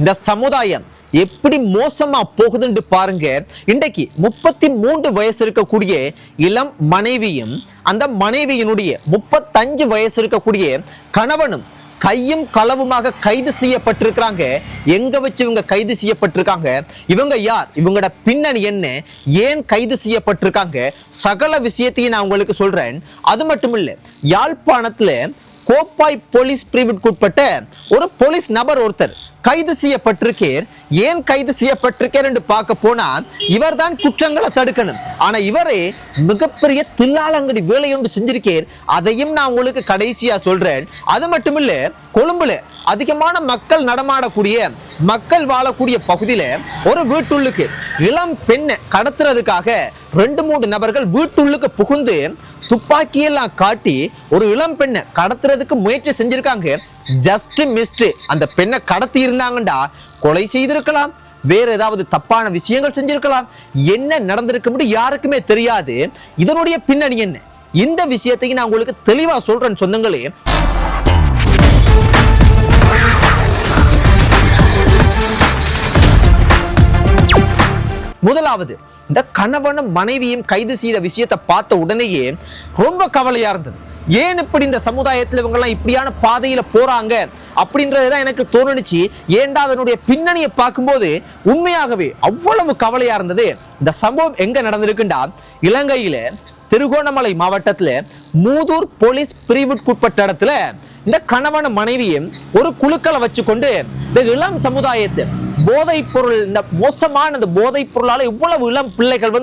இந்த சமுதாயம் எப்படி மோசமா போகுதுன்னு பாருங்க. இன்றைக்கு 33 வயசு இருக்கக்கூடிய இளம் மனைவியும் அந்த மனைவியினுடைய 35 வயசு இருக்கக்கூடிய கணவனும் கையும் களவுமாக கைது செய்யப்பட்டிருக்கிறாங்க. எங்க வச்சு இவங்க கைது செய்யப்பட்டிருக்காங்க? இவங்க யார்? இவங்களோட பின்னணி என்ன? ஏன் கைது செய்யப்பட்டிருக்காங்க? சகல விஷயத்தையும் நான் உங்களுக்கு சொல்றேன். அது மட்டும் இல்ல, யாழ்ப்பாணத்துல கோப்பாய் போலீஸ் பிரிவுக்குட்பட்ட ஒரு போலீஸ் நபர் ஒருத்தர் கைது செய்யப்பட்டிருக்கார். ஏன் கைது செய்யப்பட்டிருக்கார் என்று பார்க்க போனா, இவர் தான் குற்றங்களை தடுக்கணும். ஆனா இவரே மிகப்பெரிய தில்லாலங்கடி வேலை ஒன்று செஞ்சிருக்கார். அதையும் நான் உங்களுக்கு கடைசியா சொல்றேன். அது மட்டும் இல்ல, கொழும்புல அதிகமான மக்கள் நடமாடக்கூடிய, மக்கள் வாழக்கூடிய பகுதியில ஒரு வீட்டுள்ளுக்கு இளம் பெண்ணை கடத்துறதுக்காக 2-3 நபர்கள் வீட்டுள்ளுக்கு புகுந்து துப்பாக்கியெல்லாம் காட்டி ஒரு இளம் பெண்ணை கடத்துறதுக்கு முயற்சி செஞ்சிருக்காங்க. Just missed. அந்த பெண்ணை கடத்தி இருந்தாங்கண்டா கொலை செய்திருக்கலாம், வேற ஏதாவது தப்பான விஷயங்கள் செஞ்சிருக்கலாம். என்ன நடந்திருக்கு யாருக்குமே தெரியாது. இதனுடைய பின்னணி என்ன? இந்த விஷயத்தையும் நான் உங்களுக்கு தெளிவா சொல்றேன் சொந்தங்களே. முதலாவது, இந்த கணவனும் மனைவியும் கைது செய்த விஷயத்தை பார்த்த உடனேயே ரொம்ப கவலையா இருந்தது. ஏன் இப்படி இந்த சமுதாயத்தில் இவங்க எல்லாம் இப்படியான பாதையில போறாங்க அப்படின்றதுதான் எனக்கு தோணுச்சு. ஏண்டா அதனுடைய பின்னணியை பார்க்கும்போது உண்மையாகவே அவ்வளவு கவலையா இருந்தது. இந்த சம்பவம் எங்க நடந்திருக்குண்டா, இலங்கையில திருகோணமலை மாவட்டத்துல மூதூர் போலீஸ் பிரிவுக்குட்பட்ட இடத்துல இந்த கணவன மனைவியும் ஒரு குழுக்களை வச்சு கொண்டு இந்த இளம் சமுதாயத்தை போதைப் பொருள், இந்த மோசமான இந்த போதைப் பொருளால இவ்வளவு இளம் பிள்ளைகள்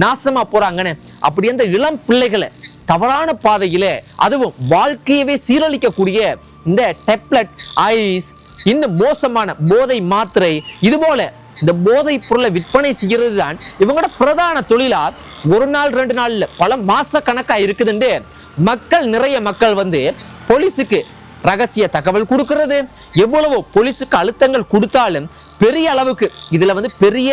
நாசமா போறாங்கன்னு, அப்படி அந்த இளம் பிள்ளைகளை தவறான பாதையில, அதுவும் வாழ்க்கையவே சீரழிக்கக்கூடிய இந்த டெப்லெட், ஐஸ், இந்த மோசமான போதை மாத்திரை, இது போல இந்த போதை பொருளை விற்பனை செய்கிறது தான் இவங்களோட பிரதான தொழிலா ஒரு நாள் 2 நாள்ல பல மாச கணக்கா இருக்குதுன்னு மக்கள், நிறைய மக்கள் போலீஸுக்கு ரகசிய தகவல் கொடுக்கிறது. எவ்வளவோ போலீஸுக்கு அழுத்தங்கள் கொடுத்தாலும் பெரிய அளவுக்கு இதுல பெரிய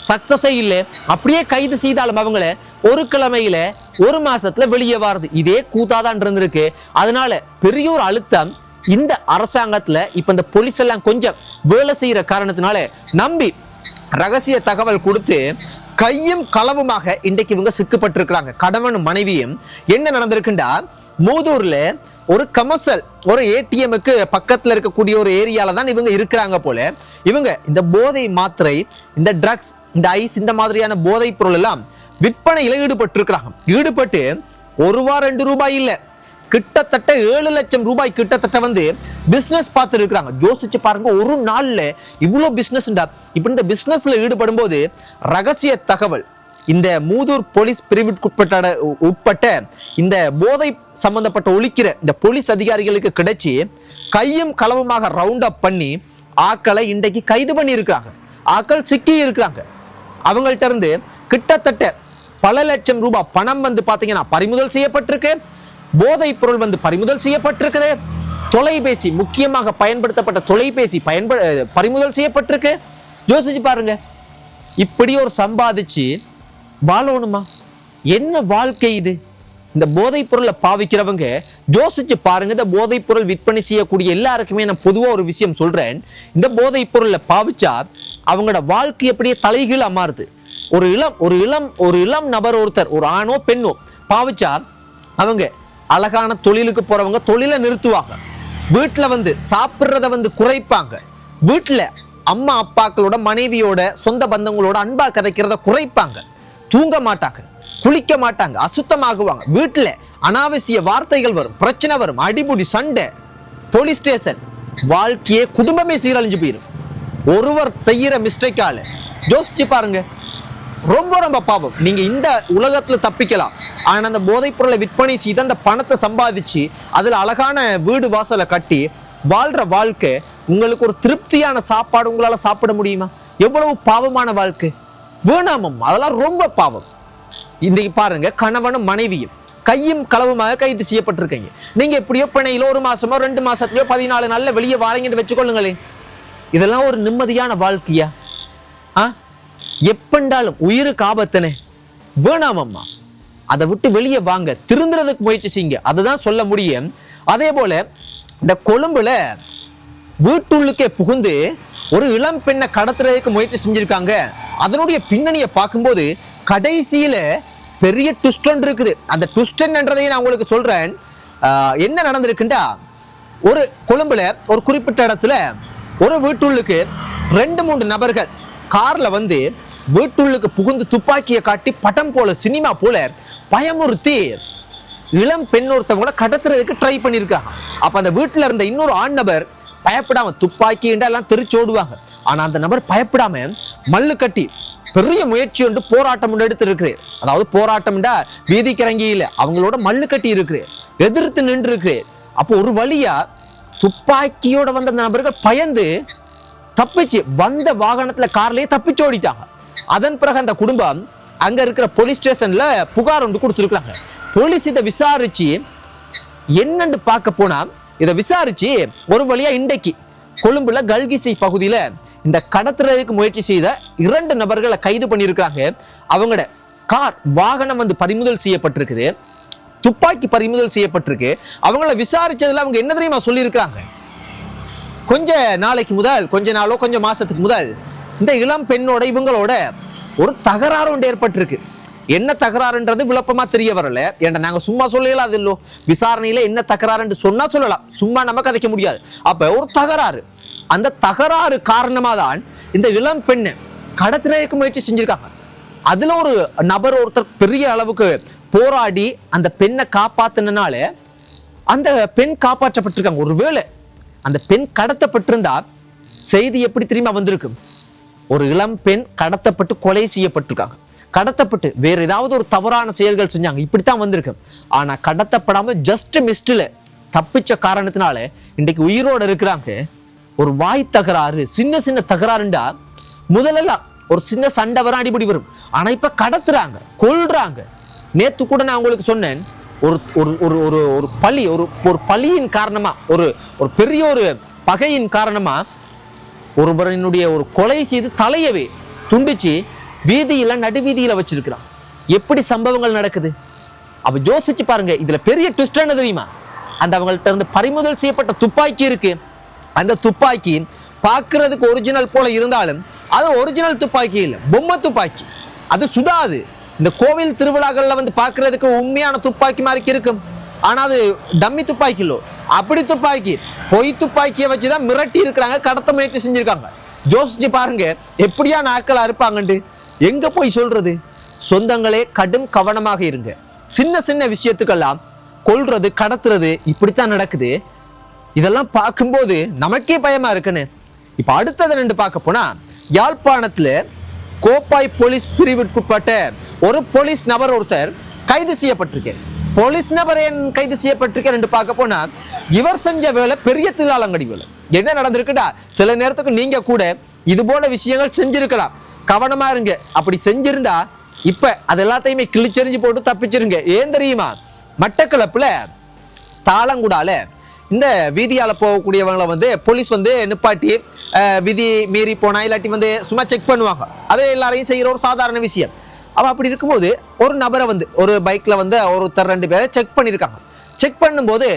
சக்சஸே இல்லை. அப்படியே கைது செய்தாலும் அவங்கள ஒரு கிழமையில, ஒரு மாசத்துல வெளியே வாருது. இதே கூத்தாதான் இருந்திருக்கு. அதனால பெரிய ஒரு அழுத்தம் இந்த அரசாங்கத்துல இப்ப இந்த போலீஸ் எல்லாம் கொஞ்சம் வேலை செய்யற காரணத்தினால நம்பி ரகசிய தகவல் கொடுத்து கையும் களவுமாக இன்றைக்கு இவங்க சிக்கப்பட்டிருக்கிறாங்க. கணவனும் மனைவியும். என்ன நடந்திருக்குண்டா, மூதூர்ல ஒரு கமர்ஷியல், ஒரு ஏடிஎம்க்கு பக்கத்துல இருக்கக்கூடிய ஒரு ஏரியால தான் இவங்க இருக்கிறாங்க போல. இவங்க இந்த போதை மாத்திரை, இந்த ட்ரக்ஸ், இந்த ஐஸ், இந்த மாதிரியான போதை பொருள் எல்லாம் விற்பனையில ஈடுபட்டிருக்கிறாங்க. ஈடுபட்டு ₹1-2 இல்ல, கிட்டத்தட்ட 7 லட்சம் ரூபாய் கிட்டத்தட்ட பிசினஸ் பார்த்து இருக்கிறாங்க. யோசிச்சு பாருங்க, ஒரு நாள்ல இவ்வளவு பிசினஸ். இப்ப இந்த பிசினஸ்ல ஈடுபடும் போது ரகசிய தகவல் இந்த மூதூர் போலீஸ் பிரிவுக்குட்பட்ட இந்த போதை சம்பந்தப்பட்ட ஒழிக்கிற இந்த போலீஸ் அதிகாரிகளுக்கு கிடைச்சி கையும் களவுமாக ரவுண்ட் அப் பண்ணி ஆக்களை இன்றைக்கு கைது பண்ணி இருக்கிறாங்க. ஆக்கள் சிக்கி இருக்கிறாங்க. அவங்கள்ட்ட இருந்து கிட்டத்தட்ட பல லட்சம் ரூபாய் பணம் பாத்தீங்கன்னா பறிமுதல் செய்யப்பட்டிருக்கு. போதை பொருள் பறிமுதல் செய்யப்பட்டிருக்குது. தொலைபேசி, முக்கியமாக பயன்படுத்தப்பட்ட தொலைபேசி பறிமுதல் செய்யப்பட்டிருக்கு. யோசிச்சு பாருங்க, இப்படி ஒரு சம்பாதிச்சு வாழணுமா? என்ன வாழ்க்கை இது? இந்த போதைப் பொருளை பாவிக்கிறவங்க யோசிச்சு பாருங்க. இந்த போதைப் பொருள் விற்பனை செய்யக்கூடிய எல்லாருக்குமே நான் பொதுவா ஒரு விஷயம் சொல்றேன். இந்த போதைப் பொருளை பாவிச்சா அவங்களோட வாழ்க்கை எப்படியே தலைகீழா மாறுது. ஒரு இளம் நபர் ஒருத்தர், ஒரு ஆணோ பெண்ணோ பாவிச்சா அவங்க அழகான தொழிலுக்கு போறவங்க தொழிலை நிறுத்துவாங்க. வீட்டுல சாப்பிடுறத குறைப்பாங்க. வீட்டுல அம்மா அப்பாக்களோட, மனைவியோட, சொந்த பந்தங்களோட அன்பா கதைக்கிறத குறைப்பாங்க. தூங்க மாட்டாங்க, குளிக்க மாட்டாங்க, அசுத்தமாகுவாங்க. வீட்டுல அனாவசிய வார்த்தைகள் வரும், பிரச்சனை வரும், அடிபுடி, சண்டை, போலீஸ் ஸ்டேஷன், வாழ்க்கையே, குடும்பமே சீரழிஞ்சு போயிடும். ஒருவர் செய்யற மிஸ்டேக்கால யோசிச்சு பாருங்க. ரொம்ப பாவம். நீங்க இந்த உலகத்துல தப்பிக்கலாம், ஆனா அந்த போதைப் பொருளை விற்பனை செய்து அந்த பணத்தை சம்பாதிச்சு அதுல அழகான வீடு வாசலை கட்டி வாழ்ற வாழ்க்கை, உங்களுக்கு ஒரு திருப்தியான சாப்பாடு உங்களால சாப்பிட முடியுமா? எவ்வளவு பாவமான வாழ்க்கை. வேணாமம், அதெல்லாம் ரொம்ப பாவம். இன்னைக்கு பாருங்க, கணவனும் மனைவியும் கையும் களவுமாக கைது செய்யப்பட்டிருக்கீங்க. நீங்க எப்படியோ பிணையில 1 மாசமோ 2 மாசத்துலயோ 14 நாள்ல வெளியே வாரீங்கன்னு வச்சுக்கொள்ளுங்களேன். இதெல்லாம் ஒரு நிம்மதியான வாழ்க்கையா? எப்பண்டாலும் உயிருக்கு ஆபத்துனே. வேணாமம்மா, அதை விட்டு வெளியே வாங்க, திருந்துறதுக்கு முயற்சி செய்யுங்க. அதுதான் சொல்ல முடியும். அதே போல இந்த கொழும்புல வீட்டுள்ளுக்கே புகுந்து ஒரு இளம் பெண்ணை கடத்துறதுக்கு முயற்சி செஞ்சிருக்காங்க. அதனுடைய பின்னணியை பார்க்கும்போது கடைசியில பெரிய ட்விஸ்ட் ஒன்று இருக்குது. அந்த ட்விஸ்ட் என்னன்றதையும் நான் உங்களுக்கு சொல்றேன். என்ன நடந்திருக்குண்டா, ஒரு கொழும்புல ஒரு குறிப்பிட்ட இடத்துல ஒரு வீட்டுள்ளுக்கு 2-3 நபர்கள் கார்ல வந்து வீட்டுள்ளுக்கு புகுந்து துப்பாக்கியை காட்டி படம் போல சினிமா போல பயமுறுத்தி இளம் பெண் ஒருத்தவங்களை கடத்துறதுக்கு ட்ரை பண்ணியிருக்காங்க. அப்ப அந்த வீட்டுல இருந்த இன்னொரு ஆண் நபர் பயப்படாம துப்பாக்கி எல்லாம் தெரிச்சோடுவாங்க. ஆனா அந்த நபர் பயப்படாம மல்லு கட்டி பெரிய முயற்சி ஒன்று போராட்டம் ஒன்று எடுத்து இருக்கு. அதாவது போராட்டம்டா வீதிக்கு இறங்கி இல்லை, அவங்களோட மல்லு கட்டி இருக்கு, எதிர்த்து நின்று இருக்கு. அப்போ ஒரு வழியா துப்பாக்கியோட வந்த அந்த நபர்கள் பயந்து தப்பிச்சு வந்த வாகனத்துல கார்லயே தப்பிச்சு ஓடிட்டாங்க. அதன் பிறகு அந்த குடும்பம் அங்க இருக்கிற போலீஸ் ஸ்டேஷன்ல புகார் ஒன்று கொடுத்துருக்காங்க. போலீஸ் இதை விசாரிச்சு என்னன்னு பார்க்க போனா, இதை விசாரிச்சு ஒரு வழியா இன்றைக்கு கொழும்புல கல்கிசை பகுதியில இந்த கடத்துறதுக்கு முயற்சி செய்த 2 நபர்களை கைது பண்ணியிருக்காங்க. அவங்களோட கார் வாகனம் வந்து பறிமுதல் செய்யப்பட்டிருக்குது, துப்பாக்கி பறிமுதல் செய்யப்பட்டிருக்கு. அவங்கள விசாரிச்சதுல அவங்க என்ன தெரியுமா சொல்லியிருக்காங்க, கொஞ்ச நாளோ கொஞ்ச மாசத்துக்கு முதல் இந்த இளம் பெண்ணோட இவங்களோட ஒரு தகராறு ஒன்று ஏற்பட்டிருக்கு. என்ன தகராறுன்றது விளப்பமா தெரிய வரல. ஏன்னா நாங்க சும்மா சொல்லலாம், அது இல்லோ விசாரணையில என்ன தகராறுன்னு சொன்னா சொல்லலாம், சும்மா நம்ம கதைக்க முடியாது. அப்ப ஒரு தகராறு, அந்த தகராறு காரணமா தான் இந்த இளம் பெண்ணை கடத்துறதுக்கு முயற்சி செஞ்சிருக்காங்க. அதுல ஒரு நபர் ஒருத்தர் பெரிய அளவுக்கு போராடி அந்த பெண்ணை காப்பாத்தினால அந்த பெண் காப்பாற்றப்பட்டிருக்காங்க. ஒருவேளை அந்த பெண் கடத்தப்பட்டிருந்தா செய்தி எப்படி தெரியுமா வந்திருக்கும், ஒரு இளம் பெண் கடத்தப்பட்டு கொலை செய்யப்பட்டிருக்காங்க, கடத்தப்பட்டு வேற ஏதாவது ஒரு தவறான செயல்கள் செஞ்சாங்க, இப்படித்தான் வந்திருக்கு. ஆனா கடத்தப்படாம ஜஸ்ட் மிஸ்ட்ல தப்பிச்ச காரணத்தினால இன்றைக்கு உயிரோட இருக்கிறாங்க. ஒரு வாய் தகராறு, சின்ன தகராறுண்டா முதல்ல ஒரு சின்ன சண்டை வர அடிபடி வரும். ஆனா இப்ப கடத்துறாங்க, கொல்றாங்க. நேத்து கூட நான் உங்களுக்கு சொன்னேன், ஒரு ஒரு ஒரு ஒரு பழி, ஒரு பழியின் காரணமா, ஒரு பெரிய ஒரு பகையின் காரணமா ஒருவரினுடைய ஒரு கொலை செய்து தலையவே துண்டிச்சு வீதியில நடுவீதியில வச்சிருக்கிறான். எப்படி சம்பவங்கள் நடக்குது அப்ப யோசிச்சு பாருங்க. இதுல பெரிய ட்விஸ்ட் என்ன தெரியுமா, அந்த அவங்கள்ட்ட இருந்து பறிமுதல் செய்யப்பட்ட துப்பாக்கி இருக்கு. அந்த துப்பாக்கி பார்க்கறதுக்கு ஒரிஜினல் போல இருந்தாலும் அது ஒரிஜினல் துப்பாக்கி இல்லை, பொம்மை துப்பாக்கி. அது சுடாது. இந்த கோவில் திருவிழாக்கள்ல வந்து பார்க்கறதுக்கு உண்மையான துப்பாக்கி மாதிரி இருக்கும், ஆனா அது டம்மி துப்பாக்கி இல்லோ, அப்படி துப்பாக்கி, பொய் துப்பாக்கியை வச்சுதான் மிரட்டி இருக்கிறாங்க, கடத்த முயற்சி செஞ்சிருக்காங்க. யோசிச்சு பாருங்க எப்படியான ஆட்களா இருப்பாங்கன்னு. எங்க போய் சொல்றது? சொந்தங்களே கடும் கவனமாக இருங்க. சின்ன விஷயத்துக்கெல்லாம் கொல்றது, கடத்துறது இப்படித்தான் நடக்குது. இதெல்லாம் பார்க்கும்போது நமக்கே பயமா இருக்குன்னு. இப்ப அடுத்தது 2 பார்க்க போனா, யாழ்ப்பாணத்துல கோப்பாய் போலீஸ் பிரிவுக்குட்பட்ட ஒரு போலீஸ் நபர் ஒருத்தர் கைது செய்யப்பட்டிருக்கு. போலீஸ் நபர் ஏன் கைது செய்யப்பட்டிருக்க பார்க்க போனா, இவர் செஞ்ச வேலை பெரிய தில்லாலங்கடி வேலை. என்ன நடந்திருக்குடா, சில நேரத்துக்கு நீங்க கூட இது போல விஷயங்கள் செஞ்சிருக்கலாம், கவனமா இருங்க. அப்படி செஞ்சிருந்தா இப்ப அது எல்லாத்தையுமே கிழிச்செறிஞ்சு போட்டு தப்பிச்சிருங்க. ஏன் தெரியுமா, மட்டக்களப்புல தாளங்குடால இந்த வீதியால போகக்கூடியவங்களை வந்து போலீஸ் வந்து நிப்பாட்டி விதி மீறி போனா இல்லாட்டி வந்து சும்மா செக் பண்ணுவாங்க. அது எல்லாரையும் செய்யற ஒரு சாதாரண விஷயம். அவ அப்படி இருக்கும்போது ஒரு நபரை வந்து ஒரு பைக்ல வந்து ஒருத்தர் 2 பேரை செக் பண்ணியிருக்காங்க. செக் பண்ணும்போது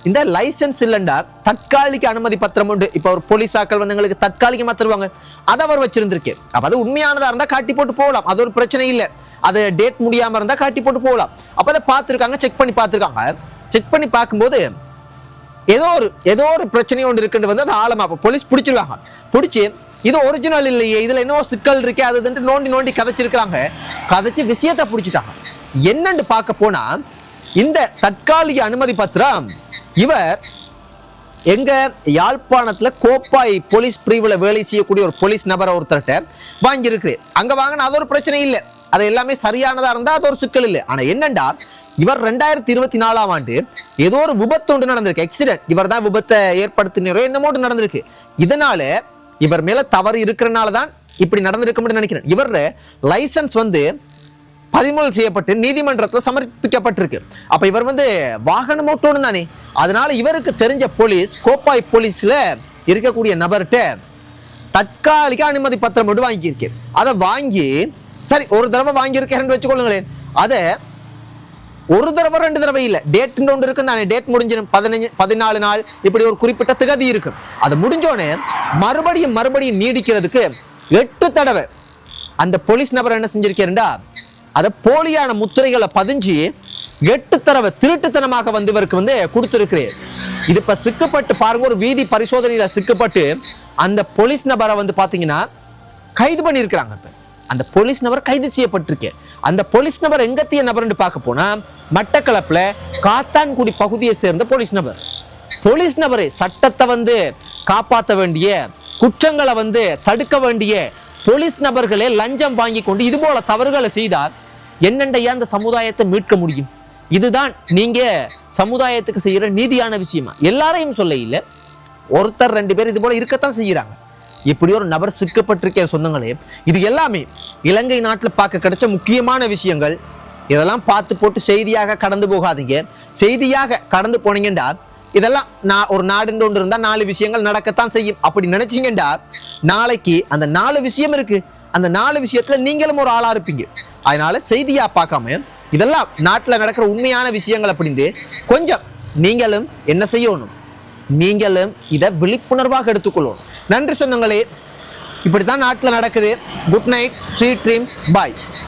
இந்த லைசன்ஸ் இல்லைண்டா தற்காலிக அனுமதி பத்திரம் உண்டு. இப்ப ஒரு போலீஸ் ஆக்கள் வந்து எங்களுக்கு தற்காலிகமா தருவாங்க, அதை அவர் வச்சிருந்திருக்கு. அப்ப அது உண்மையானதா இருந்தா காட்டி போட்டு போகலாம், அது ஒரு பிரச்சனை இல்லை. அது டேட் முடியாம இருந்தா காட்டி போட்டு போகலாம். அப்ப அதை பார்த்துருக்காங்க, செக் பண்ணி பார்த்துருக்காங்க. செக் பண்ணி பார்க்கும்போது ஏதோ ஒரு பிரச்சனை ஒன்று இருக்குன்னு வந்து அந்த ஆழமா போலீஸ் பிடிச்சிருவாங்க. பிடிச்சி இது ஒரிஜினல் இல்லையே, இதுல என்ன சிக்கல் இருக்கே, அது நோண்டி கதைச்சிருக்காங்க. கதைச்சு விஷயத்தை பிடிச்சிட்டாங்க. என்னன்னு பார்க்க போனா, இந்த தற்காலிக அனுமதி பத்திரம் இவர் எங்க யாழ்ப்பாணத்துல கோப்பாய் போலீஸ் பிரிவுல வேலை செய்யக்கூடிய ஒரு போலீஸ் நபரை ஒருத்தர்கிட்ட வாங்கியிருக்கு. அங்க வாங்கின அது ஒரு பிரச்சனை இல்லை, அது எல்லாமே சரியானதா இருந்தா அது ஒரு சிக்கல் இல்லை. ஆனா என்னண்டா, இவர் 2024ஆம் ஆண்டு ஏதோ ஒரு விபத்து ஒன்று நடந்திருக்கு, ஆக்சிடென்ட். இவர் தான் விபத்தை ஏற்படுத்தினரோ என்னமோ நடந்திருக்கு. இதனால இவர் மேல தவறு இருக்கிறனாலதான் இப்படி நடந்திருக்கும்னு நினைக்கிறேன். இவர் லைசன்ஸ் வந்து பறிமுதல் செய்யப்பட்டு நீதிமன்றத்தில் சமர்ப்பிக்கப்பட்டிருக்கு. அப்ப இவர் வந்து வாகனம் ஓட்டணும் தானே, அதனால இவருக்கு தெரிஞ்ச போலீஸ் கோப்பாய் போலீஸ்ல இருக்கக்கூடிய நபர்கிட்ட தற்காலிக அனுமதி பத்திரம் மட்டும் வாங்கியிருக்கேன். அதை வாங்கி சரி ஒரு தடவை வாங்கியிருக்கேன் வச்சுக்கொள்ளுங்களேன், அதை ஒரு தடவை 2 தடவை இல்லை, டேட் ஒன்று இருக்கு தானே, டேட் முடிஞ்சிடும் 14 நாள் இப்படி ஒரு குறிப்பிட்ட திகதி இருக்கு. அது முடிஞ்சோடனே மறுபடியும் நீடிக்கிறதுக்கு 8 தடவை அந்த போலீஸ் நபர் என்ன செஞ்சிருக்கேன்டா, அதை போலியான முத்திரைகளை பதிஞ்சு 8 தடவை திருட்டுத்தனமாக வந்து இவருக்கு வந்து கொடுத்துருக்கிறேன். இது இப்ப சிக்கப்பட்டு பாருங்க, ஒரு வீதி பரிசோதனையில சிக்கப்பட்டு அந்த போலீஸ் நபரை வந்து பாத்தீங்கன்னா கைது பண்ணி இருக்கிறாங்க. அந்த போலீஸ் நபர் கைது செய்யப்பட்டிருக்கேன். அந்த போலீஸ் நபர் எங்கத்திய நபர்னு பார்க்க போனா மட்டக்களப்புல காத்தான்குடி பகுதியை சேர்ந்த போலீஸ் நபர். போலீஸ் நபரை சட்டத்தை வந்து காப்பாற்ற வேண்டிய, குற்றங்களை வந்து தடுக்க வேண்டிய போலீஸ் நபர்களே லஞ்சம் வாங்கி கொண்டு இது போல தவறுகளை செய்தால் என்னண்டையா அந்த சமுதாயத்தை மீட்க முடியும்? இதுதான் நீங்க சமுதாயத்துக்கு செய்யற நீதியான விஷயமா? எல்லாரையும் சொல்ல இல்லை, ஒருத்தர் 2 பேர் இது போல இருக்கத்தான் செய்யறாங்க. இப்படி ஒரு நபர் சிக்கப்பட்டிருக்கிற சொந்தங்களே, இது எல்லாமே இலங்கை நாட்டில் பார்க்க கிடைச்ச முக்கியமான விஷயங்கள். இதெல்லாம் பார்த்து போட்டு செய்தியாக கடந்து போகாதீங்க. செய்தியாக கடந்து போனீங்கண்டா இதெல்லாம் ஒரு நாடுன்னு ஒன்று இருந்தால் 4 விஷயங்கள் நடக்கத்தான் செய்யும். அப்படி நினைச்சீங்கண்டா நாளைக்கு அந்த 4 விஷயம் இருக்கு, அந்த 4 விஷயத்துல நீங்களும் ஒரு ஆளா இருப்பீங்க. அதனால செய்தியா பார்க்காம இதெல்லாம் நாட்டில் நடக்கிற உண்மையான விஷயங்கள் அப்படின்னு கொஞ்சம் நீங்களும் என்ன செய்யணும், நீங்களும் இதை விழிப்புணர்வாக எடுத்துக்கொள்ளணும். நன்றி சொந்தங்களே, இப்படித்தான் நாட்டில் நடக்குது. குட் நைட், ஸ்வீட் ட்ரீம்ஸ், பாய்.